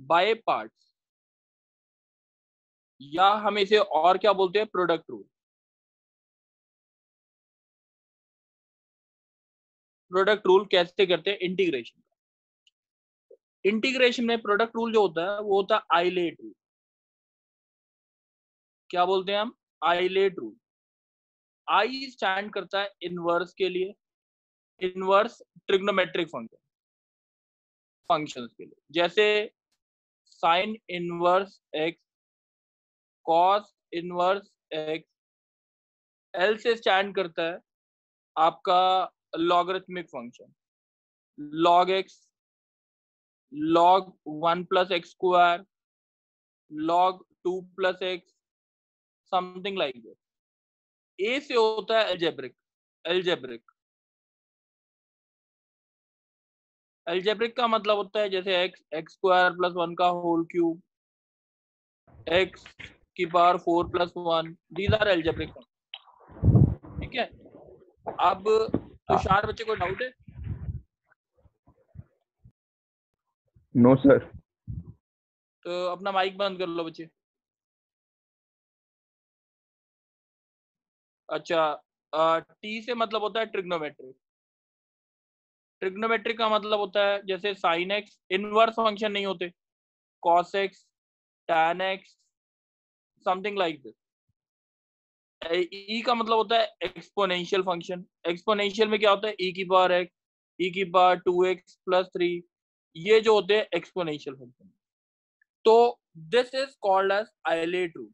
By parts, या हम इसे और क्या बोलते हैं, प्रोडक्ट रूल। प्रोडक्ट रूल कैसे करते हैं, इंटीग्रेशन। इंटीग्रेशन में प्रोडक्ट रूल जो होता है वो होता है आइलेट रूल। क्या बोलते हैं हम, आइलेट रूल। आई स्टैंड करता है इनवर्स के लिए, इनवर्स ट्रिग्नोमेट्रिक फंक्शंस के लिए, जैसे sine inverse x, cos inverse x. L से स्टैंड करता है आपका logarithmic function, log x, log 1 plus x square, log 2 plus x, something like that. A से होता है एल्जेब्रिक। एल्जेब्रिक एल्जेब्रिक का मतलब होता है जैसे एक्स, एक्स स्क्वायर प्लस 1 का होल क्यूब, एक्स की power 4 plus 1, these are algebraic. ठीक है। अब तुषार बच्चे को डाउट है? No sir. तो अपना माइक बंद कर लो बच्चे। अच्छा, टी से मतलब होता है ट्रिग्नोमेट्रिक। ट्रिग्नोमेट्रिक का मतलब होता है जैसे साइन एक्स, इनवर्स फंक्शन नहीं होते, cos x, tan x, something like this. E का मतलब होता है एक्सपोनेंशियल फंक्शन। एक्सपोनेंशियल में क्या होता है, ई की पावर एक्स, ई की पावर 2x प्लस 3, ये जो होते हैं एक्सपोनेंशियल फंक्शन। तो this is called as ILATE rule.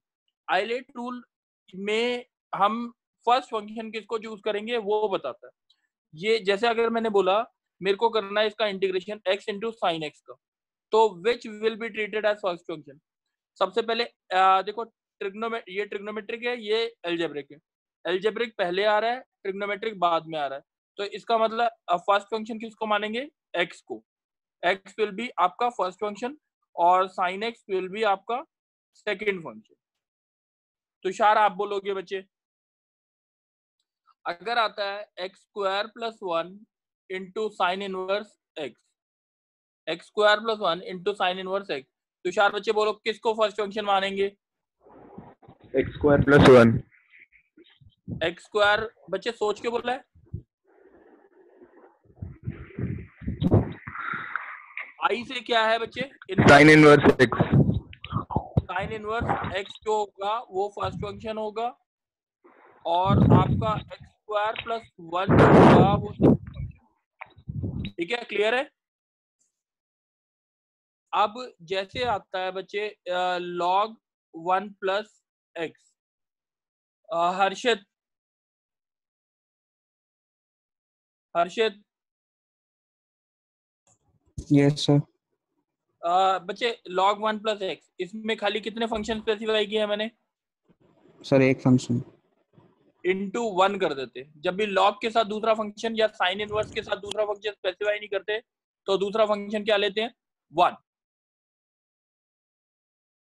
ILATE rule में हम फर्स्ट फंक्शन किसको चूज करेंगे वो बताता है। ये जैसे अगर मैंने बोला मेरे को करना है इसका integration x into sine x का, तो which will be treated as first function. सबसे पहले देखो, ये ट्रिग्नोमेट्रिक है, ये एल्जेब्रिक है। एल्जेब्रिक पहले आ रहा है, ट्रिग्नोमेट्रिक बाद में आ रहा है। तो इसका मतलब फर्स्ट फंक्शन किसको मानेंगे, x को। x विल बी आपका फर्स्ट फंक्शन और साइन एक्स विल बी आपका सेकेंड फंक्शन। तुषार आप बोलोगे बच्चे, अगर आता है x square plus 1 into sine inverse x, x square plus 1 into sine inverse x, Tushar बच्चे बोलो किसको फर्स्ट फंक्शन मानेंगे? X square plus 1। X square बच्चे सोच के बोला है, आई से क्या है बच्चे, sign inverse x. Sign inverse x जो होगा वो फर्स्ट फंक्शन होगा, और आपका एक्स स्क्वायर प्लस 1 जो होगा वो सेकंड फंक्शन। ठीक है, क्लियर है? अब जैसे आता है बच्चे लॉग 1 प्लस एक्स, हर्षित, हर्षित यस सर। बच्चे log 1 प्लस एक्स, इसमें खाली कितने फंक्शन स्पेसिफाई किए हैं मैंने? सर एक फंक्शन। इनटू 1 कर देते। जब भी log के साथ दूसरा फंक्शन या साइन इनवर्स के साथ दूसरा फंक्शन स्पेसिफाई नहीं करते तो दूसरा फंक्शन क्या लेते हैं, 1।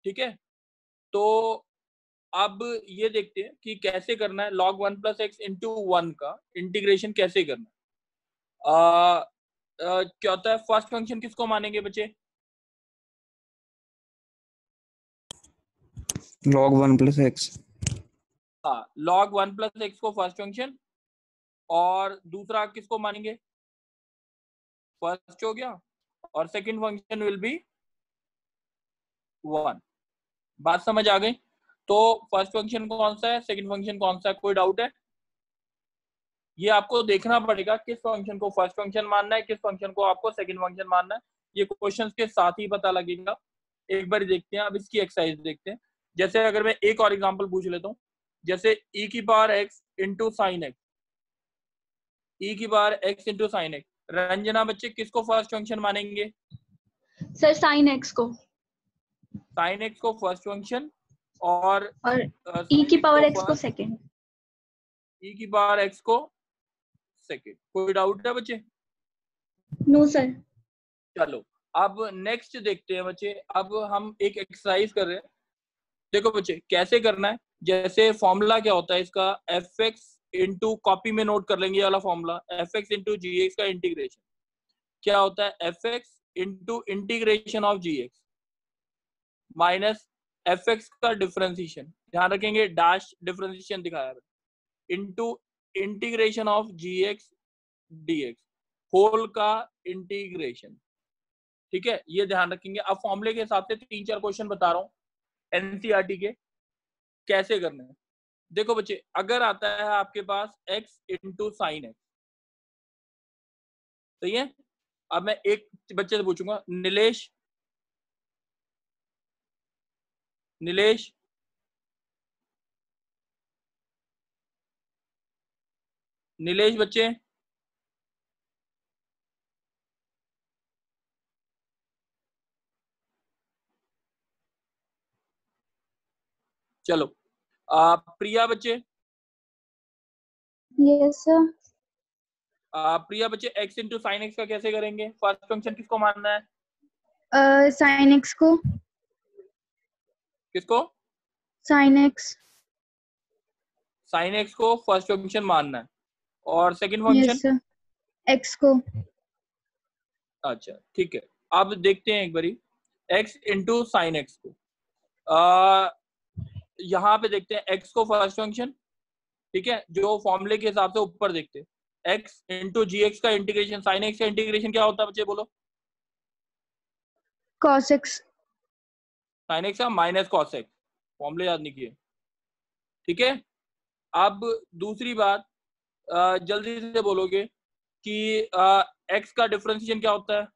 ठीक है, तो अब ये देखते हैं कि कैसे करना है log 1 प्लस एक्स इंटू 1 का इंटीग्रेशन कैसे करना है। क्या होता है, फर्स्ट फंक्शन किसको मानेंगे बच्चे? log 1 plus x. हाँ, log 1 प्लस एक्स को फर्स्ट फंक्शन, और दूसरा किसको मानेंगे, फर्स्ट हो गया, और सेकंड फंक्शन विल बी 1। बात समझ आ गई? तो फर्स्ट फंक्शन कौन सा है, सेकंड फंक्शन कौन सा है, कोई डाउट है? ये आपको देखना पड़ेगा किस फंक्शन को फर्स्ट फंक्शन मानना है, किस फंक्शन को आपको सेकंड फंक्शन मानना है। ये क्वेश्चंस के साथ ही पता लगेगा। एक बार देखते हैं, अब इसकी एक्सरसाइज देखते हैं। जैसे अगर मैं एक और एग्जांपल पूछ लेता हूँ, जैसे e की power x into sine x, e की power x into sine x. Ranjana बच्चे किसको फर्स्ट फंक्शन मानेंगे? सर साइन एक्स को। साइन एक्स को फर्स्ट फंक्शन, और e की पावर x को सेकंड। e की पावर x को सेकंड। कोई डाउट है बच्चे? No sir. चलो अब नेक्स्ट देखते हैं बच्चे। अब हम एक एक्सरसाइज कर रहे हैं। देखो बच्चे कैसे करना है, जैसे फॉर्मूला क्या होता है इसका, एफ एक्स इंटू, कॉपी में नोट कर लेंगे ये वाला formula, f x into g x का इंटीग्रेशन क्या होता है, f x into integration of g x. Minus f x का डिफरेंशिएशन, ध्यान रखेंगे डैश डिफरेंशिएशन दिखाया है, into integration of g x d x whole का इंटीग्रेशन। ठीक है, ये ध्यान रखेंगे। अब फॉर्मूले के हिसाब से 3-4 क्वेश्चन बता रहा हूँ एनसीईआरटी के कैसे करने हैं। देखो बच्चे, अगर आता है आपके पास x इंटू साइन एक्स, सही है। अब मैं एक बच्चे से पूछूंगा, नीलेश नीलेश नीलेश बच्चे, चलो प्रिया बच्चे, यस सर। प्रिया बच्चे x इंटू साइन एक्स का कैसे करेंगे? फर्स्ट फंक्शन किसको मानना है? साइन एक्स को। किसको? Sine x. साइन एक्स को फर्स्ट फंक्शन मानना है, और second yes function? Sir, x को। अच्छा ठीक है, अब देखते हैं एक बारी x इंटू साइन एक्स को। यहाँ पे देखते हैं x को फर्स्ट फंक्शन, ठीक है, जो फॉर्मूले के हिसाब से ऊपर देखते हैं। x इंटू जी एक्स का इंटीग्रेशन, साइन एक्स का इंटीग्रेशन क्या होता है बच्चे बोलो? Cos x. साइन एक्स का माइनस कॉस एक्स, फॉर्मूले याद नहीं किए, ठीक है। अब दूसरी बात, जल्दी से बोलोगे कि x का डिफरेंशिएशन क्या होता है?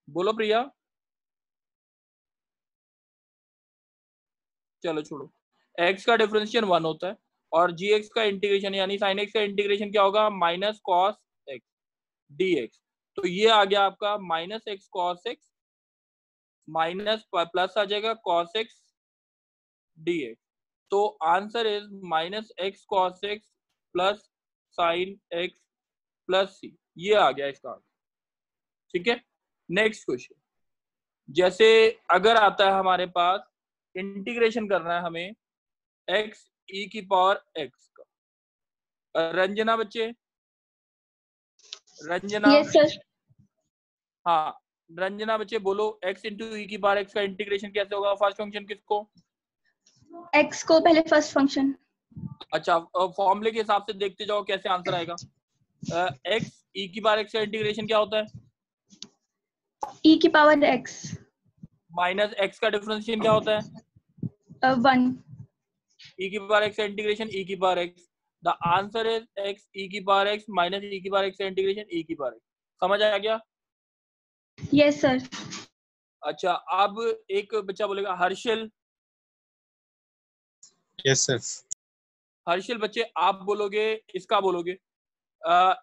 बोलो प्रिया। चलो छोड़ो, x का डिफरेंशिएशन 1 होता है, और जी एक्स का इंटीग्रेशन यानी साइन एक्स का इंटीग्रेशन क्या होगा? Minus cos x d x. तो ये आ गया आपका minus x cos x minus plus आ जाएगा कॉस एक्स डी एक्स। तो answer is minus x cos x plus sine x plus c, ये आ गया इसका आंसर, ठीक है। नेक्स्ट क्वेश्चन, जैसे अगर आता है हमारे पास इंटीग्रेशन करना है हमें x e की पावर x का। रंजना बच्चे, रंजना, यस सर। हाँ रंजना बच्चे बोलो, x इंटू ई की पावर x का इंटीग्रेशन कैसे होगा? फर्स्ट फंक्शन किसको? एक्स को पहले फर्स्ट फंक्शन। अच्छा, फॉर्मूले के हिसाब से देखते जाओ कैसे आंसर आएगा। x e की पावर x का इंटीग्रेशन क्या होता है? ई की पावर एक्स। माइनस x का डिफरेंशिएशन क्या होता है? 1। e की पावर x का इंटीग्रेशन e की power x। The answer is x e की पावर x माइनस e की पावर x का इंटीग्रेशन e की पावर x। समझ आ गया? Yes sir. अच्छा, अब एक बच्चा बोलेगा, हर्षल। Yes sir. हर्षल बच्चे, आप बोलोगे, इसका बोलोगे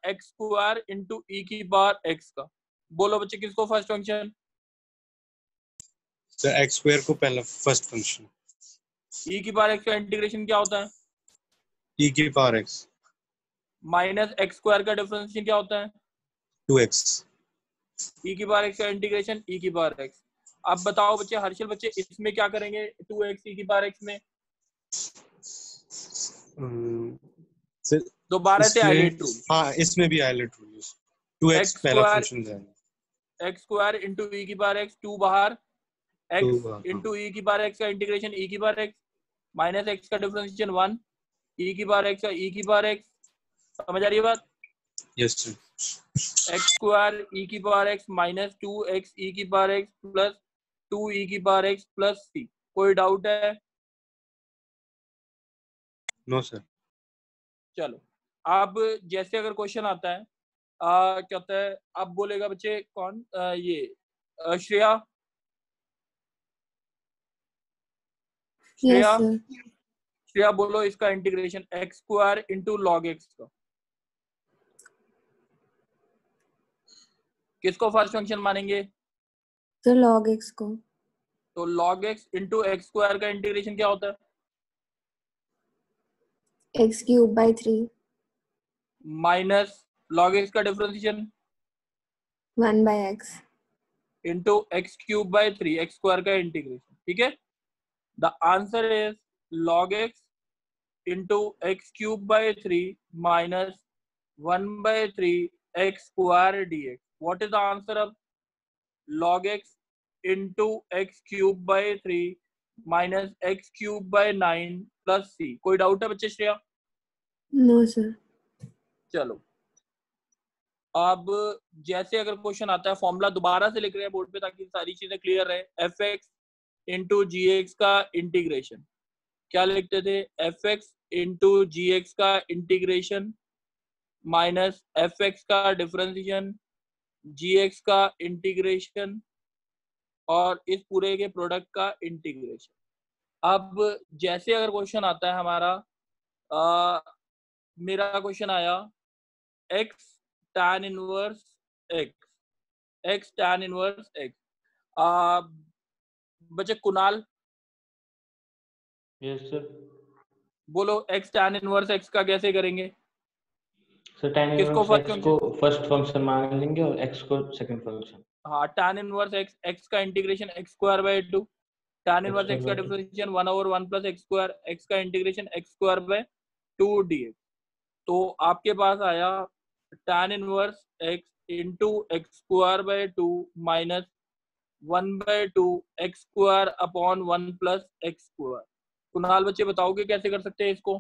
एक्स स्क्वायर इंटू ई की पावर एक्स का। बोलो बच्चे, किसको first function? Sir x square को पहला फर्स्ट फंक्शन। ई की पावर एक्स का इंटीग्रेशन क्या होता है? ई की power x minus x square का डिफरेंशिएशन क्या होता है? 2x। ई की पावर एक्स का इंटीग्रेशन ई की पावर एक्स। अब बताओ बच्चे, हर्षल बच्चे, इसमें क्या करेंगे 2x ई की पावर एक्स में? सर दोबारा से हाईलाइट रूल। हाँ, इसमें भी हाईलाइट रूल 2x पहला फंक्शन जाएगा। एक्स स्क्वायर इंटू ई की पावर एक्स, 2 बाहर, एक्स हाँ। इंटू ई की पावर एक्स का इंटीग्रेशन ई की पावर एक्स माइनस एक्स का डिफरेंशिएशन 1 ई की पावर एक्स का ई की पावर एक्स। समझ आ रही है बात? Yes sir. एक्स स्क्वायर ई की पावर एक्स माइनस 2x ई की पावर एक्स प्लस 2 ई की पावर एक्स प्लस सी। कोई डाउट है? No sir. चलो, अब जैसे अगर क्वेश्चन आता है क्या होता है, अब बोलेगा बच्चे कौन? ये श्रेया। श्रेया, श्रेया बोलो इसका integration x square into log x का। किसको फर्स्ट फंक्शन मानेंगे? तो log x को। तो log x into x square का इंटीग्रेशन क्या होता है? x cube by 3 minus log x का differentiation 1 by x into x cube by 3 x square का इंटीग्रेशन, ठीक है। The answer is log x into x cube by 3 minus 1 by 3 x square D x. What is the answer अब? log x into x cube by 3 minus x cube by 9 plus c। कोई doubt है बच्चे Shreya? No, sir. चलो अब जैसे अगर question आता है, फॉर्मूला दोबारा से लिख रहे हैं बोर्ड पे ताकि सारी चीजें क्लियर रहे। F x into g x का इंटीग्रेशन, क्या लिखते थे? F x into g x का इंटीग्रेशन माइनस एफ एक्स का डिफरेंशिएशन, जी एक्स का इंटीग्रेशन और इस पूरे के प्रोडक्ट का इंटीग्रेशन। अब जैसे अगर क्वेश्चन आता है हमारा, मेरा क्वेश्चन आया x tan inverse x tan inverse x। बच्चे कुणाल यस सर। बोलो x tan इनवर्स x का कैसे करेंगे? सर tan किसको इनवर्स फर्स्ट x को फर्स्ट फंक्शन मान लेंगे और x को सेकंड फंक्शन। हाँ, tan इनवर्स x, x का integration x square by 2, tan inverse x का differentiation 1/1 plus x square, x का integration x square by 2 dx। तो आपके पास आया tan inverse x into x square by 2 minus 1/2 x square upon 1 plus x square. Kunal बच्चे बताओगे कैसे कर सकते हैं इसको?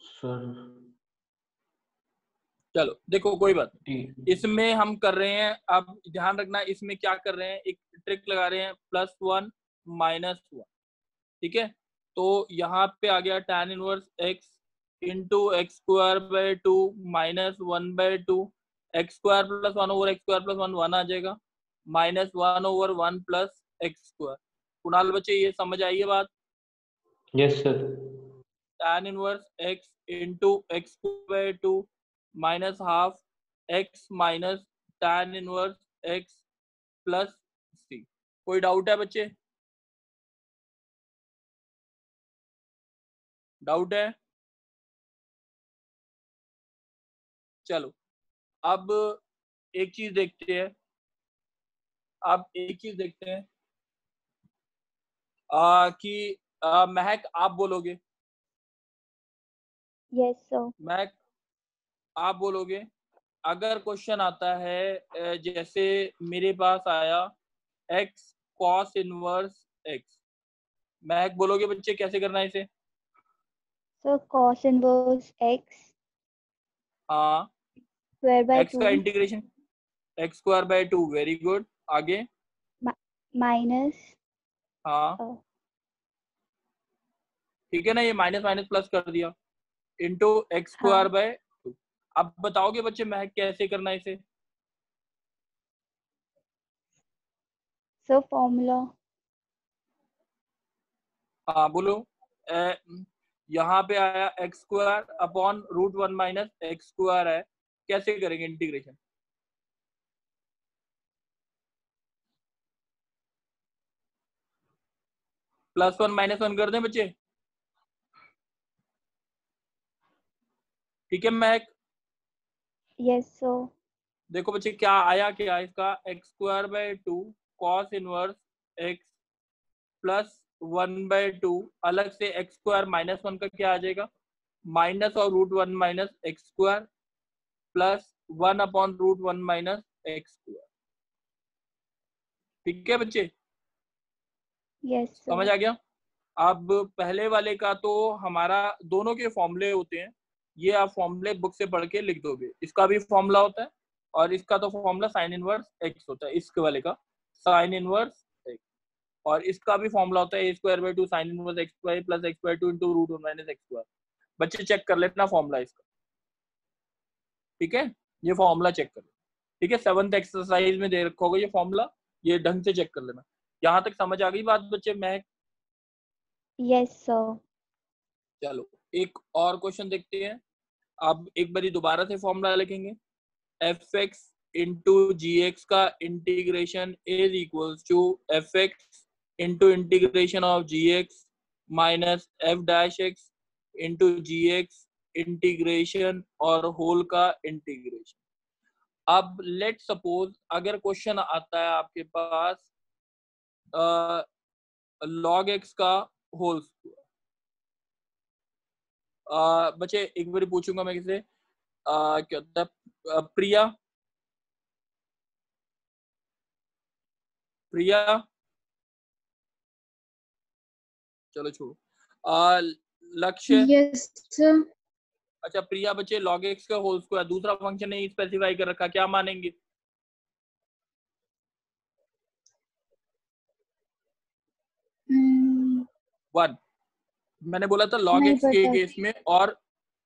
सर चलो देखो कोई बात नहीं, ठीक। इसमें हम कर रहे हैं, अब ध्यान रखना इसमें क्या कर रहे हैं, एक ट्रिक लगा रहे हैं, +1 -1। ठीक है, तो यहाँ पे आ गया tan inverse x into x square by 2 minus 1/2 x square plus 1/x square plus 1 आ जाएगा minus 1/1 plus x square. Kunal बच्चे ये समझ आई है बात? Yes sir. tan inverse x into x by 2 minus half x minus tan inverse x plus c। कोई doubt है बच्चे? डाउट है? चलो अब एक चीज देखते हैं, कि महक आप बोलोगे? Yes sir. महक आप बोलोगे अगर क्वेश्चन आता है जैसे मेरे पास आया x cos इनवर्स x, महक बोलोगे बच्चे कैसे करना है इसे? सर cos इनवर्स x हाँ, स्क्वायर बाय x का integration x square by 2, very good. आगे माइनस, हाँ ठीक है ना, ये माइनस माइनस प्लस कर दिया इंटू एक्स स्क्वायर बाय 2। अब बताओगे बच्चे महक कैसे करना है इसे? Sir formula. हाँ बोलो। यहाँ पे आया x square upon √1 minus x square है, कैसे करेंगे इंटीग्रेशन? +1 -1 कर दें बच्चे? ठीक है महक? Yes sir. देखो बच्चे क्या आया, क्या इसका x square by 2 cos inverse x plus 1/2 अलग से x स्क्वायर -1 का क्या आ जाएगा, माइनस और √1 minus x square plus 1/√1 minus x square. ठीक है बच्चे? यस समझ सर। आ गया? अब पहले वाले का तो हमारा दोनों के फॉर्मूले होते हैं, ये आप फॉर्मूले बुक से पढ़ के लिख दोगे। इसका भी फॉर्मूला होता है और इसका तो फॉर्मूला साइन इनवर्स एक्स होता है, इसके वाले का साइन इनवर्स एक्स, और इसका भी फॉर्मूला होता है a² 2 sine inverse x y plus x/2 into √1 minus x square. बच्चे चेक कर लेना फॉर्मूला इसका, ठीक है? ये फॉर्मूला चेक कर लो, ठीक है? 7th एक्सरसाइज में दे रखा होगा ये फॉर्मूला, ये ढंग से चेक कर लेना। यहाँ तक समझ आ गई बात बच्चे? मैं यस सर। चलो एक और क्वेश्चन देखते हैं। अब एक बारी दोबारा से फॉर्मूला लिखेंगे, f x into g x का integration is equals to f x into integration of g x minus f dash x into g x integration और होल का इंटीग्रेशन। अब लेट सपोज अगर क्वेश्चन आता है आपके पास log x का होल स्क्वायर, बच्चे एक बार पूछूंगा मैं किसे, क्या होता है, प्रिया प्रिया, चलो छोड़ो। लक्ष्य, Yes, sir. अच्छा प्रिया बच्चे log x का होल स्क्वायर, दूसरा फंक्शन नहीं स्पेसिफाई कर रखा, क्या मानेंगे? Hmm, 1। मैंने बोला था log नहीं x के पता। केस में, और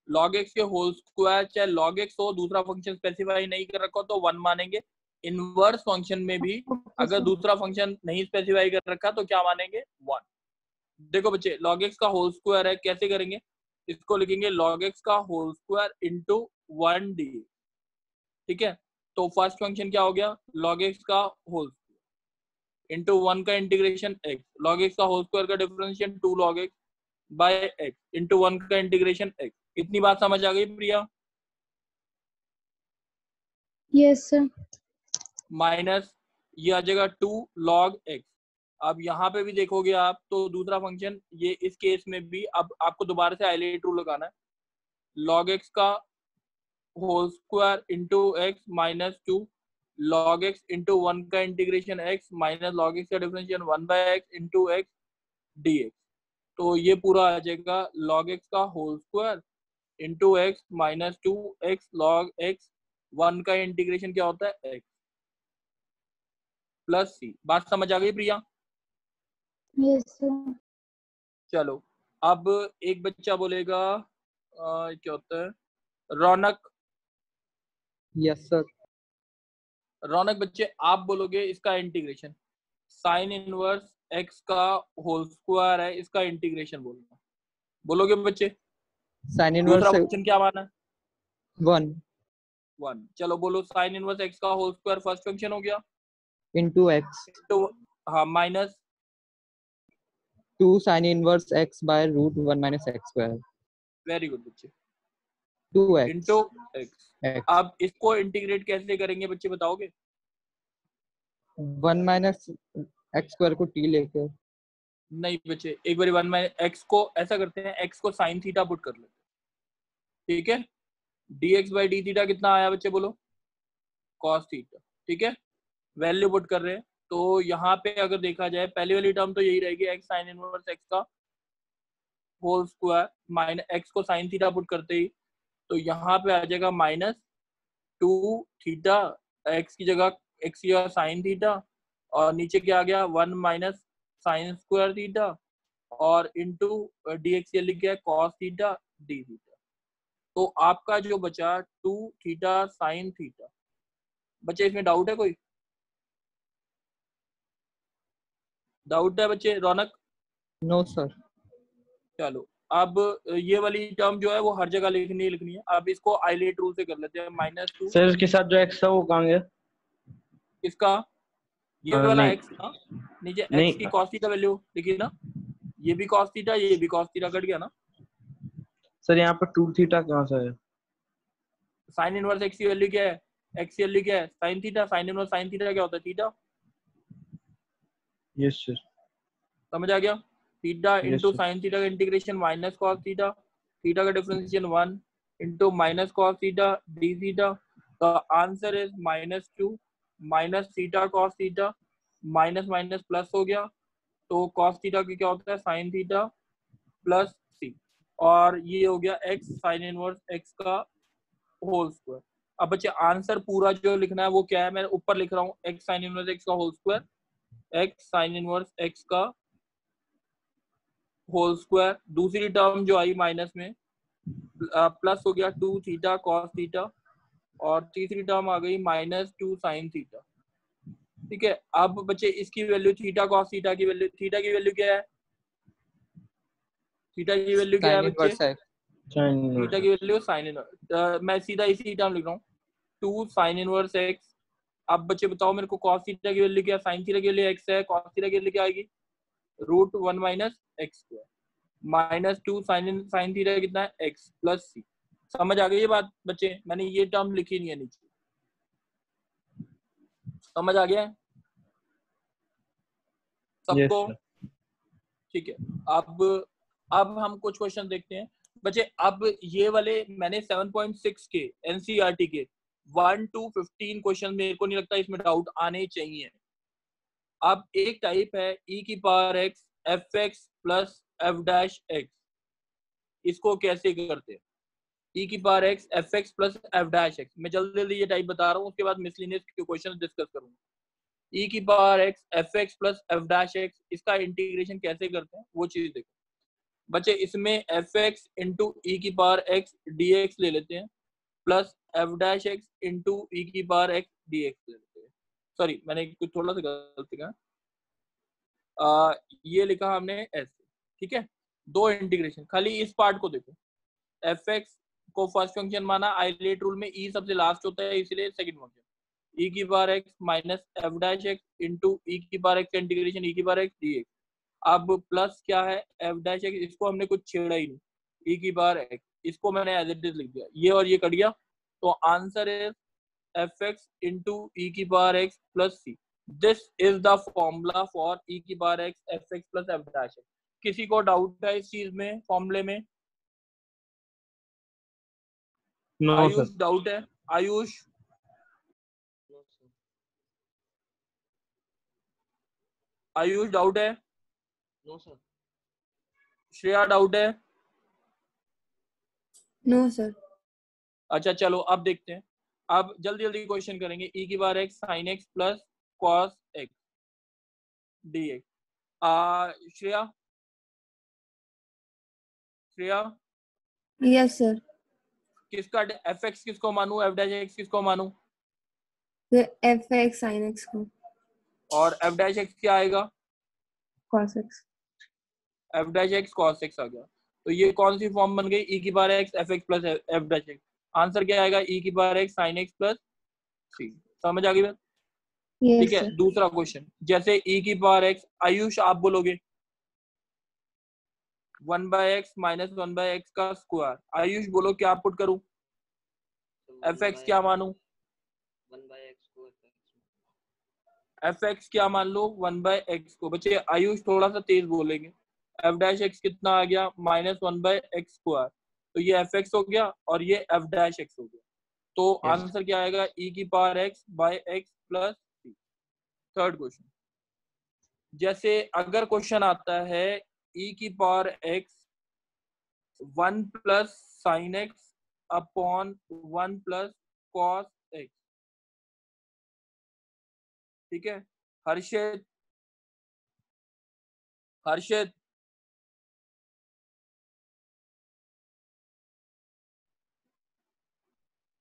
log x के होल स्क्वायर चाहे log x हो, दूसरा फंक्शन स्पेसिफाई नहीं कर रखा तो 1 मानेंगे। इनवर्स फंक्शन में भी ओके अगर सर। दूसरा फंक्शन नहीं स्पेसिफाई कर रखा तो क्या मानेंगे? 1। देखो बच्चे log x का होल स्क्वायर है, कैसे करेंगे? इसको लिखेंगे log x का होल स्क्वायर इंटू 1d। ठीक है, तो फर्स्ट फंक्शन क्या हो गया? log x का होल इंटू 1 का इंटीग्रेशन x, log x का होल स्क्वायर का differentiation 2 log x by x into 1 का इंटीग्रेशन x। इतनी बात समझ आ गई प्रिया? yes, sir. माइनस ये आ जाएगा 2 log x। अब यहाँ पे भी देखोगे आप तो दूसरा फंक्शन, ये इस केस में भी अब आपको दोबारा से हाईलाइट रूल लगाना है। log x का whole square into x minus 2 log x into 1 का integration x minus log x का differentiation 1 by x into x dx। तो ये पूरा आ जाएगा log x का whole square into x minus 2 x log x, 1 का integration क्या होता है? x plus c। बात समझ आ गई प्रिया? Yes, sir. चलो अब एक बच्चा बोलेगा क्या होता है, रौनक। Yes sir. रौनक बच्चे आप बोलोगे इसका इंटीग्रेशन, साइन इनवर्स x का होल स्क्वायर है, इसका इंटीग्रेशन बोलना, बोलोगे बच्चे? साइन दूसरा इनवर्स फंक्शन क्या माना? 1 चलो बोलो साइन इनवर्स x का होल स्क्वायर फर्स्ट फंक्शन हो गया इंटू एक्स इंटू, हाँ minus 2 sine inverse x by root 1 minus x square very good बच्चे 2x इंटू एक्स। x अब इसको इंटीग्रेट कैसे करेंगे बच्चे बताओगे? 1 माइनस एक्स स्क्वायर को t लेकर। नहीं बच्चे, एक बार 1 माइनस एक्स को ऐसा करते हैं, x को साइन थीटा पुट कर लेते हैं, ठीक है? dx बाई डी थीटा कितना आया बच्चे बोलो? cos theta. ठीक है, वैल्यू पुट कर रहे हैं तो यहाँ पे अगर देखा जाए पहली वाली टर्म तो यही रहेगी, x साइन इनवर्स x का होल स्क्वायर माइनस x को साइन थीटा पुट करते ही तो यहाँ पे आ जाएगा माइनस 2 थीटा, x की जगह साइन थीटा, और नीचे क्या आ गया 1 माइनस साइन स्क्वायर थीटा, और इंटू dx ये लिख गया cos थीटा d थीटा। तो आपका जो बचा 2 थीटा साइन थीटा। बच्चे इसमें डाउट है कोई? डाउट है बच्चे? रौनक? No sir. चलो अब ये वाली टर्म जो है वो हर जगह लिखनी है। अब इसको हाईलाइट रूल से कर लेते हैं, माइनस 2 सर इसके साथ जो एक्स है वो कहाँ गया? इसका ये वाला नहीं x ना, नीचे नहीं x की cos थीटा वैल्यू लिखी ना, ये भी cos थीटा ये भी cos थीटा कट गया ना। सर यहाँ पर 2 थीटा कहाँ से है? साइन इनवर्स x की वैल्यू क्या है? x की वैल्यू क्या है? Sine theta. Sine inverse sine theta क्या होता है? थीटा। Yes sir. समझ आ गया? Theta Yes, into sir. Sine theta का integration minus cos theta, theta का differentiation 1 into minus cos theta d theta. The answer is minus 2 minus theta cos theta, minus minus plus हो गया तो cos theta की क्या होता है? Sine theta plus c, और ये हो गया x साइन इनवर्स x का होल स्क्वायर। अब बच्चे आंसर पूरा जो लिखना है वो क्या है? मैं ऊपर लिख रहा हूँ x साइन इनवर्स x का whole square, x sine inverse x का होल स्क्वायर, दूसरी टर्म जो आई माइनस में प्लस हो गया 2 थीटा cos थीटा, और तीसरी टर्म आ गई माइनस 2 साइन थीटा। ठीक है, अब बच्चे इसकी वैल्यू थीटा cos थीटा की वैल्यू, थीटा की वैल्यू क्या है? थीटा की वैल्यू क्या है साइन बच्चे? इनवर्स एक्स थीटा की वैल्यू साइन इनवर्स, मैं सीधा इसी टर्म लिख रहा हूँ 2 साइन इनवर्स x। अब बच्चे बताओ मेरे को cos थीटा की वैल्यू क्या है? साइन थीटा की वैल्यू x है, cos थीटा की वैल्यू क्या आएगी? Root 1 minus x square, minus 2 sine theta कितना है? x plus c। समझ आ गई ये बात बच्चे? मैंने ये टर्म लिखी नहीं है नीचे, समझ आ गया है यस सबको? सर। ठीक है, अब हम कुछ क्वेश्चन देखते हैं। बच्चे अब ये वाले मैंने 7.6 के एनसीईआरटी के 1 to 15 क्वेश्चन, मेरे को नहीं लगता इसमें डाउट आने चाहिए। अब एक टाइप है e की power x fx plus f dash x, इसको कैसे करते हैं? e की power x fx plus f dash x, मैं जल्दी जल्दी ये टाइप बता रहा हूँ, उसके बाद मिसलिनियस के क्वेश्चन डिस्कस करूंगा। e की power x fx plus f dash x, इसका इंटीग्रेशन कैसे करते हैं वो चीज देखो बच्चे। इसमें fx इंटू e की पावर x dx ले लेते हैं, plus f dash x into e की पावर x dx ले लेते हैं। सॉरी, मैंने कुछ थोड़ा सा गलती कहा, ये लिखा हमने ऐसे, ठीक है। दो इंटीग्रेशन, खाली इस पार्ट को देखो। fx को फर्स्ट फंक्शन माना, आइलेट रूल में e सबसे लास्ट होता है इसलिए सेकंड फंक्शन। e की power x minus f dash x into e की पावर x इंटीग्रेशन e की पावर x dx। अब प्लस क्या है f डैश x, इसको हमने कुछ छेड़ा ही नहीं, e की पावर x, इसको मैंने एज इट इज लिख दिया, ये और ये कट गया, तो answer is fx into e की power x plus c। This is the formula for e की power x fx plus f dash x। किसी को डाउट है इस चीज में, फॉर्मूले में? No, Ayush sir. डाउट है? आयुष, आयुष डाउट है? No, sir. श्रेया डाउट है? No, sir. अच्छा चलो अब देखते हैं, अब जल्दी जल्दी क्वेश्चन करेंगे। e की power x sin x plus cos x dx। Shreya, Shreya Yes, sir. किसका fx किसको मानू, f डैश x किसको मानू, The fx sin x को और f डैश x क्या आएगा? cos x। f dash x cos x आ गया। तो ये कौन सी फॉर्म बन गई? e की power x fx plus f dash x। Answer क्या आएगा? e की power x sin x plus c। समझ आ गई बात? Yes, ठीक है, sir. दूसरा क्वेश्चन, जैसे e की पावर x, आयुष आप बोलोगे 1/x माइनस 1/x का स्क्वायर। आयुष बोलो क्या पुट करूं? fx क्या मानू? 1/x क्या मान लो? 1/x को। बच्चे आयुष थोड़ा सा तेज बोलेंगे। f डैश x कितना आ गया? Minus 1/x square. तो ये fx हो गया और ये f डैश x हो गया। तो आंसर क्या आएगा? e की power x by x plus c। Third question, जैसे अगर क्वेश्चन आता है e की power x 1 plus sine x upon 1 plus cos x, ठीक है। हर्षित, हर्षित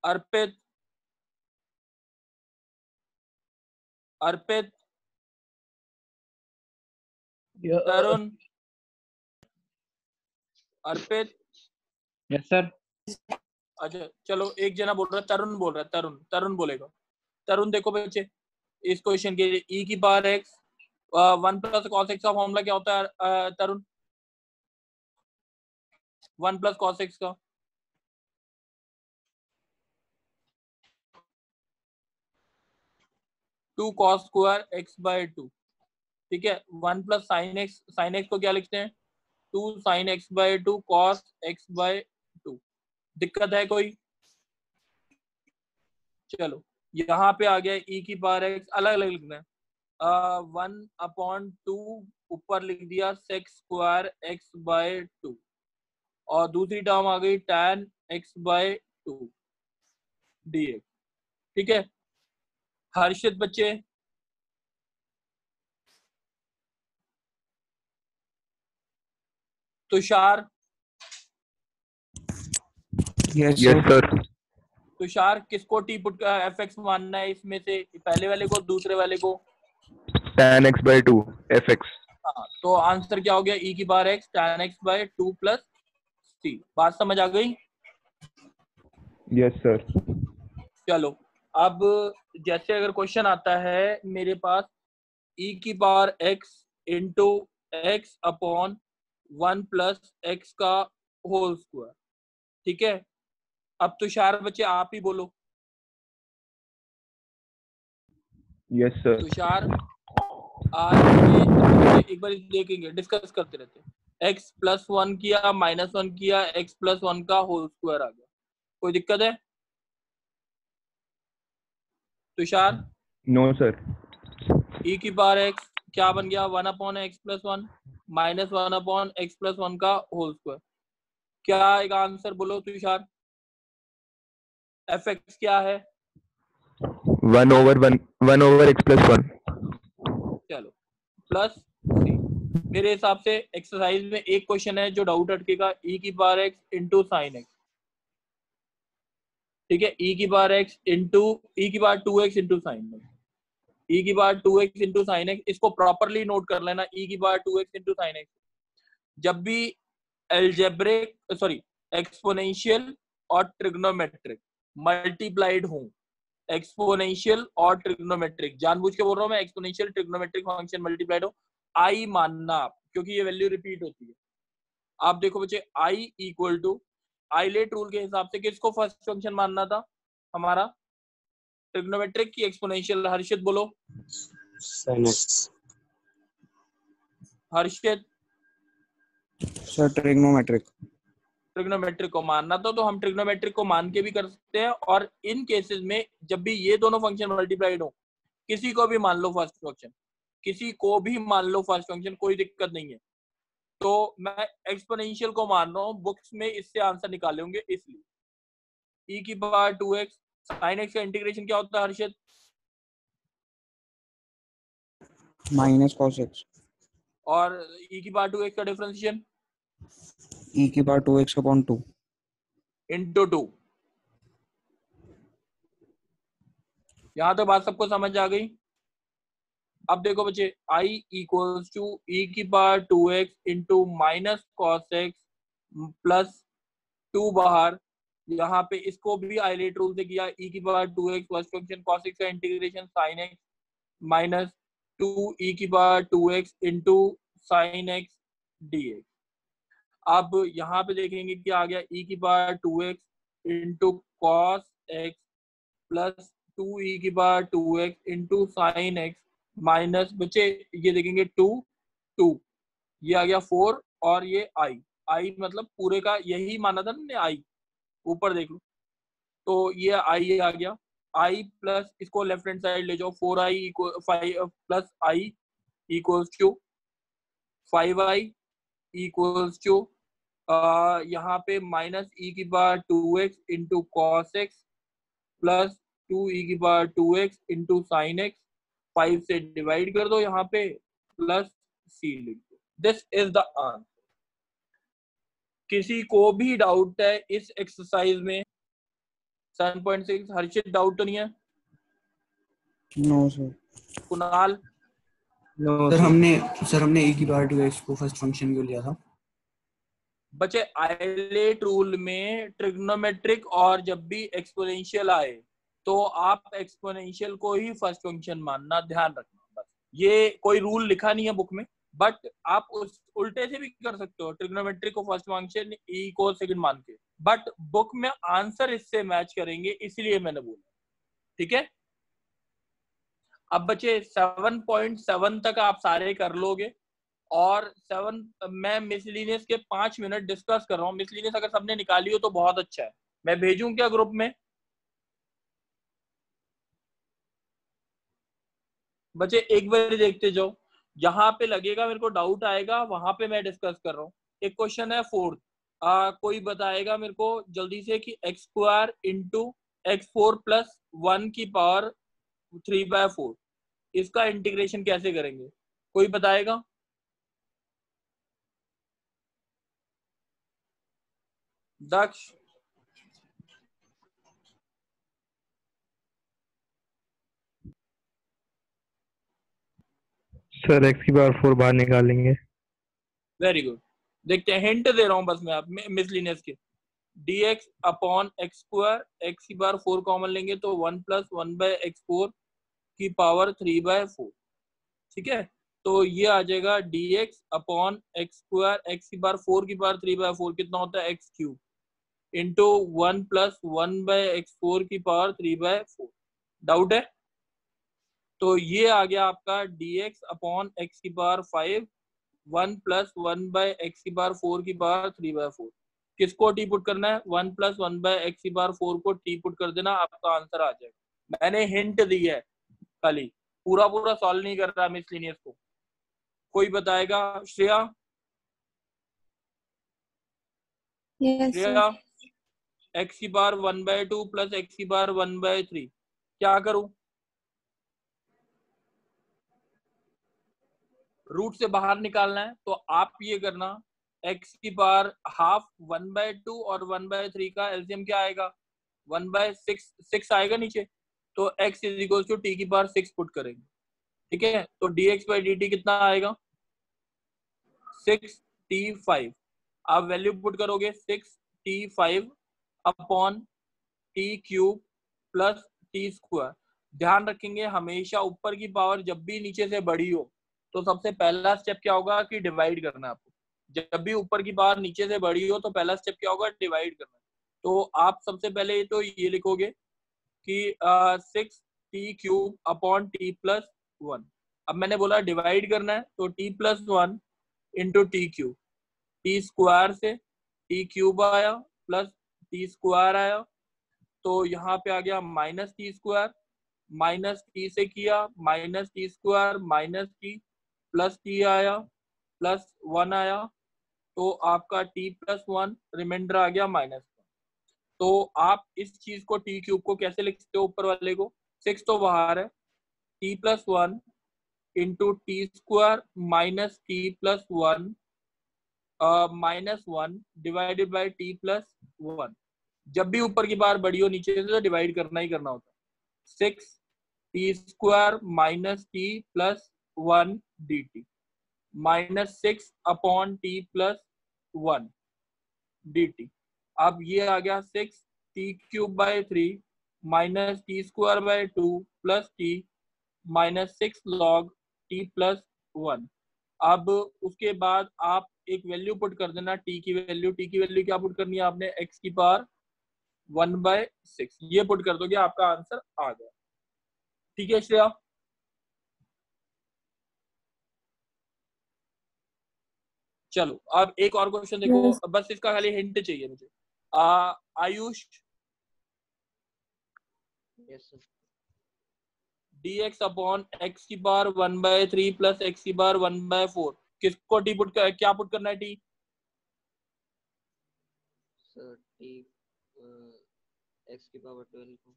अर्पित, अर्पित, तरुण, अर्पित। Yes, sir. अच्छा चलो, एक जना बोल रहा है, तरुण बोल रहा है, तरुण, तरुण बोलेगा। तरुण देखो बच्चे, इस क्वेश्चन के लिए e की power x 1 plus cos x का फॉर्मूला क्या होता है तरुण? 1 प्लस कॉस x का 2 कॉस स्क्वायर x बाय 2, ठीक है। 1 प्लस साइन x को क्या लिखते हैं? 2 sine x by 2 cos x by 2। दिक्कत है कोई? चलो यहाँ पे आ गया e की पावर x, अलग अलग लिखना है। 1/2 ऊपर लिख दिया सेक स्क्वायर x बाय 2, और दूसरी टर्म आ गई tan x बाय 2 dx, ठीक है। हर्षित बच्चे, Tushar, Yes, Yes, sir. sir. Tushar किसको टी पुट का fx मानना है इसमें से? पहले वाले को, दूसरे वाले को? Tan x by 2 fx. हाँ, तो आंसर क्या हो गया? e की power x tan x by 2 plus c। बात समझ आ गई? Yes, sir. चलो अब जैसे अगर क्वेश्चन आता है मेरे पास e की power x into x upon 1 plus x का होल स्क्वायर, ठीक है। अब तुषार बच्चे आप ही बोलो। Yes, sir. तुषार आज एक बार देखेंगे, डिस्कस करते रहते हैं। x प्लस 1 किया, माइनस 1 किया, x प्लस 1 का होल स्क्वायर आ गया। कोई दिक्कत है तुषार? No sir. e की पावर x क्या बन गया? 1 upon x plus 1 minus 1 upon x plus 1 का होल स्क्वायर। क्या एक आंसर बोलो तुषार? fx क्या है? 1 over x plus 1। चलो प्लस सी। मेरे हिसाब से एक्सरसाइज में एक क्वेश्चन है जो डाउट अटकेगा, e की power x into sine x. ठीक है, e की पावर x इंटू e की power 2x into sine x, e की power 2x into sine x. इसको प्रॉपरली नोट कर लेना, e की power 2x into sine x. जब भी एल्जेब्रिक एक्सपोनेंशियल और ट्रिग्नोमेट्रिक मल्टीप्लाइड हो, एक्सपोनेंशियल और ट्रिग्नोमेट्रिक, जानबूझ के बोल रहा हूं मैं, एक्सपोनेंशियल ट्रिग्नोमेट्रिक फंक्शन मल्टीप्लाइड हो, आई मानना आप, क्योंकि ये वैल्यू रिपीट होती है। आप देखो बच्चे, I equal to islet rule के हिसाब से किसको फर्स्ट फंक्शन मानना था हमारा? ट्रिग्नोमेट्रिक की एक्सपोनेंशियल। हर्षित बोलो। sin x। हर्षित सर ट्रिग्नोमेट्रिक। ट्रिग्नोमेट्रिक को मानना था, तो हम ट्रिग्नोमेट्रिक को मान के भी कर सकते हैं। और इन केसेस में जब भी ये दोनों फंक्शन मल्टीप्लाइड हो, किसी को भी मान लो फर्स्ट फंक्शन, किसी को भी मान लो फर्स्ट फंक्शन, कोई दिक्कत नहीं है। तो मैं एक्सपोनेंशियल को मान रहा हूँ, बुक्स में इससे आंसर निकाले होंगे इसलिए। e की पावर 2x sin x का इंटीग्रेशन क्या होता है हर्षित? Minus cos x. और e की पावर 2x का डिफरेंशिएशन ई की पावर 2x अपॉन 2 इंटू 2। यहां तो बात सबको समझ आ गई। अब देखो बच्चे, i इक्वल्स टू e की power 2x into minus cos x plus 2 बाहर। यहाँ पे इसको भी आइलेट रूल से किया, e की power 2x first function cos x का integration sin x minus 2 e की power 2x into sine x dx। अब यहाँ पे देखेंगे क्या आ गया, e की power 2x into cos x plus 2 e की power 2x into sine x minus, बच्चे ये देखेंगे 2 ये आ गया 4 और ये i मतलब पूरे का यही माना था ना i, ऊपर देख लो। तो ये i आ गया, i प्लस इसको लेफ्ट हैंड साइड ले जाओ, 4i plus i equals to 5i equals to यहाँ पे माइनस e की power 2x into cos x plus 2 e की power 2x into sine x. 5 से डिवाइड कर दो यहाँ पे, प्लस c लिख दो। This is the answer. किसी को भी डाउट है इस एक्सरसाइज में? 7.6 हर्षित डाउट तो नहीं है? No sir. कुणाल? सर हमने e की पावर 2x को फर्स्ट फंक्शन क्यों लिया था? बच्चे आइलेट रूल में ट्रिग्नोमेट्रिक और जब भी एक्सपोनेंशियल आए तो आप एक्सपोनेंशियल को ही फर्स्ट फंक्शन मानना, ध्यान रखना। बस ये कोई रूल लिखा नहीं है बुक में, बट आप उस उल्टे से भी कर सकते हो, ट्रिग्नोमेट्रिक को फर्स्ट फंक्शन e को सेकंड मान के, बट बुक में आंसर इससे मैच करेंगे, इसलिए मैंने बोला। ठीक है, अब बच्चे 7.7 तक आप सारे कर लोगे, और 7 मैं मिसलिनियस के 5 मिनट डिस्कस कर रहा हूँ। मिसलिनियस अगर सबने निकाली हो तो बहुत अच्छा है, मैं भेजूं क्या ग्रुप में? बच्चे एक बार देखते जाओ, जहां पे लगेगा मेरे को डाउट आएगा वहां पे मैं डिस्कस कर रहा हूँ। एक क्वेश्चन है 4th, कोई बताएगा मेरे को जल्दी से कि x square into x4 plus 1 की पावर 3/4, इसका इंटीग्रेशन कैसे करेंगे? कोई बताएगा? दक्ष? सर x की पावर 4 बाहर निकालेंगे। वेरी गुड, देखते हैं, हिंट दे रहा हूं बस मैं आप मिसलिनियस के। dx upon x square, x की पावर 4 कॉमन लेंगे तो 1 प्लस 1/x4 की पावर 3/4। ठीक है, तो ये आ जाएगा dx upon x square, x की पावर 4 की पावर 3/4 कितना होता है x³ इंटू 1 प्लस 1/x4 की पावर 3/4। डाउट है? तो ये आ गया आपका dx अपॉन एक्स की पावर 5 1 प्लस 1 बाय एक्स की पावर 4 की पावर 3/4। किसको टी पुट करना है? 1 प्लस 1 बाय एक्स की पावर 4 को टी पुट कर देना, आपका आंसर आ जाएगा। मैंने हिंट दी है खाली, पूरा पूरा सॉल्व नहीं कर रहा मिसलिनियस को। कोई बताएगा? Shreya? Yes, sir. Shreya, x की पावर 1/2 प्लस एक्स की पावर 1/3 क्या करूं? रूट से बाहर निकालना है तो आप ये करना, x की पावर हाफ 1/2 और 1/3 का एलसीएम क्या आएगा? 1/6 6 आएगा नीचे, तो x is equal to T की पावर 6 पुट करेंगे। ठीक है, तो dx बाई dt कितना आएगा? 6t5। आप वैल्यू पुट करोगे 6t5 upon T cube plus T square. ध्यान रखेंगे हमेशा ऊपर की पावर जब भी नीचे से बड़ी हो तो सबसे पहला स्टेप क्या होगा कि डिवाइड करना है आपको। जब भी ऊपर की पावर नीचे से बड़ी हो तो पहला स्टेप क्या होगा? डिवाइड करना। तो आप सबसे पहले तो ये लिखोगे कि 6t³ अपॉन टी प्लस 1। अब मैंने बोला डिवाइड करना है तो t plus 1 into T cube, T square से टी क्यूब आया प्लस टी स्क्वायर आया, तो यहाँ पे आ गया minus T square, minus T से किया minus T square minus T plus T आया प्लस 1 आया, तो आपका t प्लस 1 रिमाइंडर आ गया -1। तो आप इस चीज को टी क्यूब को कैसे लिख सकते हो? ऊपर वाले को 6 तो बाहर है, t plus 1 into T square minus T plus 1 -1 divided by T plus 1। जब भी ऊपर की बार बड़ी हो नीचे से तो डिवाइड करना ही करना होता है। 6t square minus T plus 1 dt -6 upon T plus 1 dt। अब ये आ गया 6t³/3 minus T square by 2 plus T -6 log t plus 1। अब उसके बाद आप एक वैल्यू पुट कर देना, t की वैल्यू क्या पुट करनी है आपने? x की पावर 1/6 ये पुट कर दोगे, आपका आंसर आ गया। ठीक है श्रेया? चलो अब एक और क्वेश्चन देखो। Yes. बस इसका खाली हिंट चाहिए मुझे। Ayush, Yes, sir. dx upon x की पावर 1/3 प्लस x की पावर 1/4 किसको टी पुट कर, क्या पुट करना है? टी Sir, t x की पावर 12 को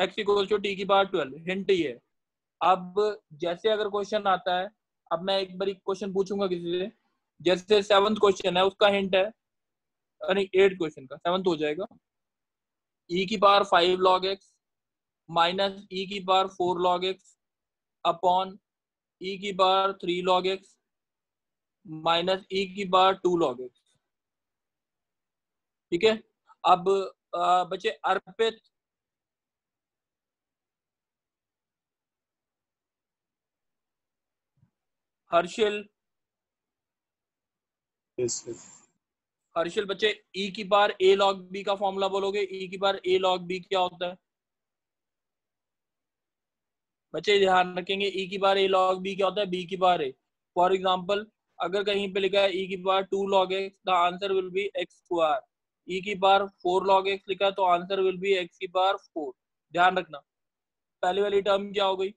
x इक्वल टू टी की पावर 12। हिंट ये है। अब जैसे अगर क्वेश्चन आता है, अब मैं एक बार क्वेश्चन पूछूंगा किसी से, जैसे 7th क्वेश्चन है उसका हिंट है, नहीं 8th क्वेश्चन का 7th हो जाएगा। e की power 5 log x minus e की power 4 log x upon e की power 3 log x minus e की पावर 2 log x। ठीक है, अब बच्चे अर्पित, हर्षिल, Yes, sir. हर्षिल बच्चे e की पावर a log b का फॉर्मूला बोलोगे। e की पावर a log b क्या होता है बच्चे? ध्यान रखेंगे e की पावर a log b क्या होता है? b की पावर a। फॉर एग्जांपल अगर कहीं पे लिखा है e की power 2 log x, the answer will be x square. e की पावर 4 log x लिखा है तो आंसर विल बी x की पावर 4। ध्यान रखना, पहले वाली टर्म क्या हो गई?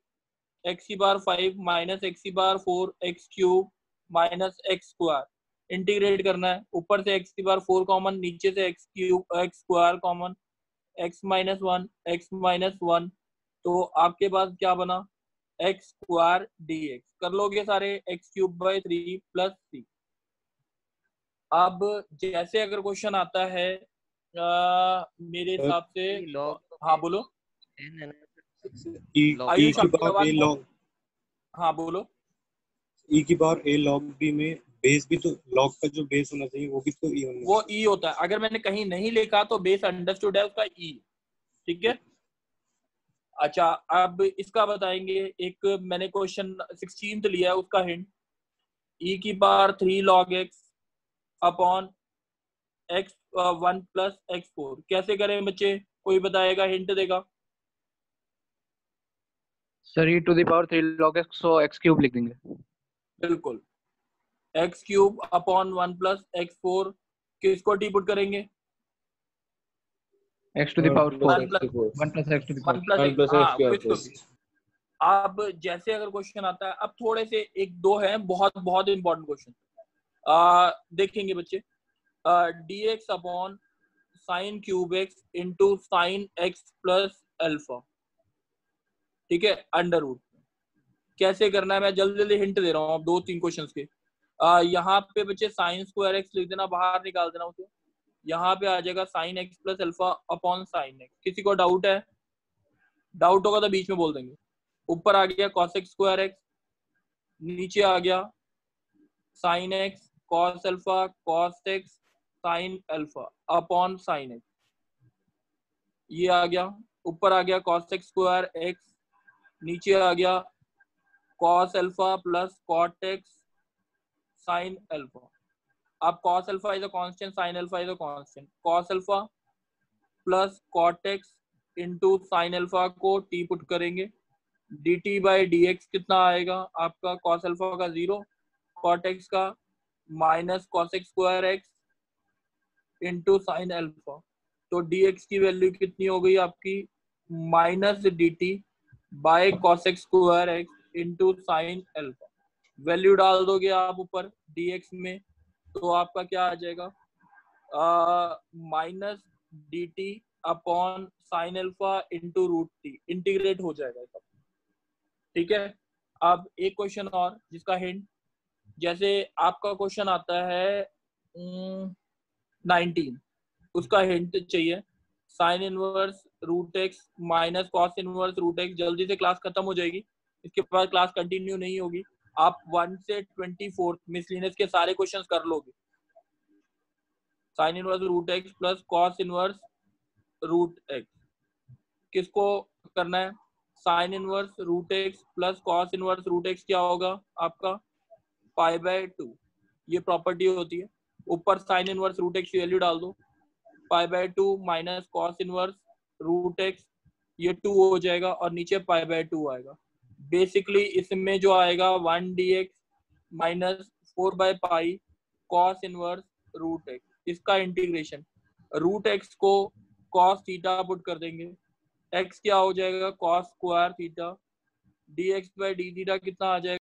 x की पावर 5 माइनस x की power 4 x cube minus x square. Integrate करना है, ऊपर से x की पावर 4 कॉमन, नीचे से x cube x square common, x -1 x -1, तो आपके पास क्या बना? x square dx। कर लोगे सारे, x³/3 प्लस c। अब जैसे अगर क्वेश्चन आता है मेरे हिसाब से, log हाँ बोलो n है ना? e आयुष, की आपकी पावर आवाज a बहुत, log हाँ बोलो। e की पावर a log b में बेस भी तो log का जो बेस होना चाहिए वो भी तो e होना वो चाहिए। e होता है, अगर मैंने कहीं नहीं लिखा तो बेस अंडरस्टूड है उसका e। ठीक है, अच्छा अब इसका बताएंगे। एक मैंने क्वेश्चन 16th लिया है, उसका हिंट e की power 3 log x upon x 1 plus x4 कैसे करें बच्चे? कोई बताएगा, हिंट देगा? Sir e to the power 3 log x, so x cube लिख देंगे। बिल्कुल, x cube upon 1 plus x 4 किसको टी पुट करेंगे? x to the power 4 1 plus x to the 1 power plus x, हाँ किसको भी। अब जैसे अगर क्वेश्चन आता है, अब थोड़े से एक दो हैं बहुत बहुत इंपॉर्टेंट क्वेश्चन देखेंगे बच्चे। dx upon sine cube x into sine x plus alpha, ठीक है, अंडर रूट। कैसे करना है मैं जल्दी जल्दी हिंट दे रहा हूँ अब 2-3 क्वेश्चंस के। यहाँ पे बच्चे साइन स्क्वायर एक्स लिख देना, बाहर निकाल देना उसे। यहाँ पे आ जाएगा sign x plus alpha upon sine x. किसी को डाउट है? डाउट होगा तो बीच में बोल देंगे। ऊपर आ गया कॉस एक्स स्क्वायर एक्स, नीचे आ गया sine x cos alpha cos x sine alpha upon sine x, ये आ गया। ऊपर आ गया कॉस एक्स स्क्वायर एक्स, नीचे आ गया cos alpha plus cot x sine alpha. अब cos alpha is a constant, sine alpha is a constant. Cos alpha plus cot x into sine alpha को टी पुट करेंगे, dt by d x कितना आएगा आपका? Cos alpha का 0, cot x का minus cos x square x into sine alpha. तो dx की value कितनी हो गई आपकी? Minus dt by cos x square x into sine alpha. Value डाल दोगे आप ऊपर dx में, तो आपका क्या आ जाएगा? Minus dt upon sine alpha into root T, integrate हो जाएगा सब, ठीक है। अब एक क्वेश्चन और जिसका हिंट, जैसे आपका क्वेश्चन आता है 19, उसका हिंट चाहिए। Sine inverse root x minus cos inverse root x. जल्दी से क्लास खत्म हो जाएगी, इसके बाद क्लास कंटिन्यू नहीं होगी। आप 1 से 24 मिसलिनियस के सारे क्वेश्चंस कर लोगे। Sine inverse root x plus cos inverse root x किसको करना है? Sine inverse root x plus cos inverse root x क्या होगा आपका? पाई बाय 2, ये प्रॉपर्टी होती है। ऊपर साइन इनवर्स रूट एक्स की वैल्यू डाल दो, pi by 2 minus cos inverse root x, ये 2 हो जाएगा और नीचे पाई बाय 2 आएगा। बेसिकली इसमें जो आएगा 1 dx minus 4 by pi cos inverse root x, इसका इंटीग्रेशन। रूट एक्स को कॉस थीटा पुट कर देंगे, एक्स क्या हो जाएगा? Cos square theta, dx by D theta कितना आ जाएगा?